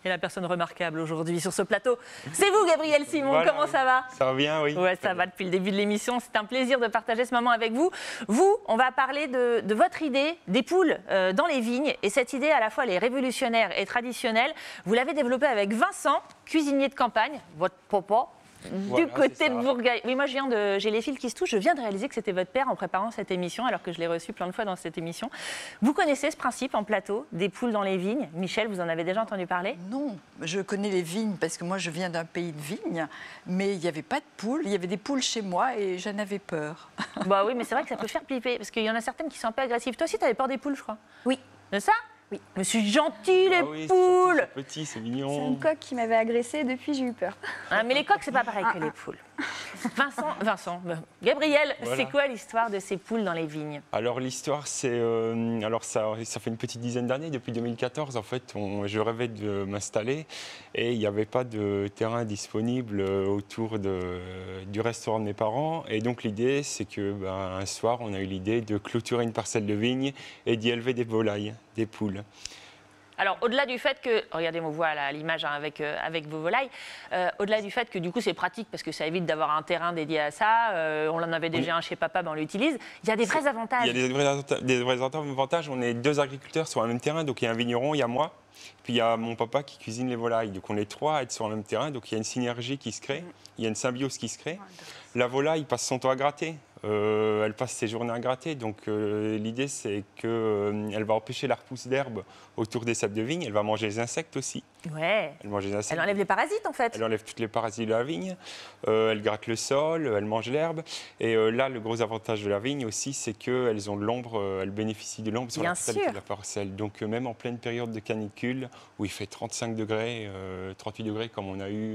Et la personne remarquable aujourd'hui sur ce plateau, c'est vous, Gabriel Simon. Voilà, Comment ça va? Ça va bien, oui. Ouais, ça va depuis le début de l'émission. C'est un plaisir de partager ce moment avec vous. Vous, on va parler de votre idée des poules dans les vignes. Et cette idée, à la fois, elle est révolutionnaire et traditionnelle. Vous l'avez développée avec Vincent, cuisinier de campagne, votre papa. Voilà, Du côté c'est de ça. Bourgail. Oui, moi, j'ai les fils qui se touchent. Je viens de réaliser que c'était votre père en préparant cette émission, alors que je l'ai reçu plein de fois dans cette émission. Vous connaissez ce principe en plateau, des poules dans les vignes? Michel, vous en avez déjà entendu parler? Non, je connais les vignes parce que moi je viens d'un pays de vignes, mais il n'y avait pas de poules. Il y avait des poules chez moi et j'en avais peur. Bah oui, mais c'est vrai que ça peut faire flipper, parce qu'il y en a certaines qui sont un peu agressives. Toi aussi, tu avais peur des poules, je crois. Oui. De ça? Oui. Mais c'est gentil, les Ah oui, poules! c'est petit, c'est C'est mignon. une coque qui m'avait agressée, depuis j'ai eu peur. Ah, mais les coqs, c'est pas pareil que les poules. Gabriel, Voilà. c'est quoi l'histoire de ces poules dans les vignes? Alors l'histoire, c'est alors ça fait une petite dizaine d'années, depuis 2014 en fait, je rêvais de m'installer et il n'y avait pas de terrain disponible autour du restaurant de mes parents. Et donc l'idée, c'est que un soir, on a eu l'idée de clôturer une parcelle de vigne et d'y élever des volailles, des poules. Alors, au-delà du fait que, regardez, on voit à l'image avec vos volailles, au-delà du fait que du coup c'est pratique parce que ça évite d'avoir un terrain dédié à ça, on en avait déjà un chez papa, ben on l'utilise, il y a des vrais avantages. Il y a des vrais avantages. On est deux agriculteurs sur un même terrain, donc il y a un vigneron, il y a moi, puis il y a mon papa qui cuisine les volailles. Donc on est trois à être sur un même terrain, donc il y a une synergie qui se crée, il y a une symbiose qui se crée. La volaille passe son temps à gratter, elle passe ses journées à gratter, donc l'idée c'est qu'elle va empêcher la repousse d'herbe autour des ceps de vigne, elle va manger les insectes aussi. Ouais. Elle mange les insectes. Elle enlève les parasites en fait. Elle enlève toutes les parasites de la vigne, elle gratte le sol, elle mange l'herbe. Et là, le gros avantage de la vigne aussi, c'est qu'elles ont de l'ombre, elles bénéficient de l'ombre sur Bien la totalité sûr. de la parcelle. Donc même en pleine période de canicule, où il fait 35 degrés, 38 degrés comme on a eu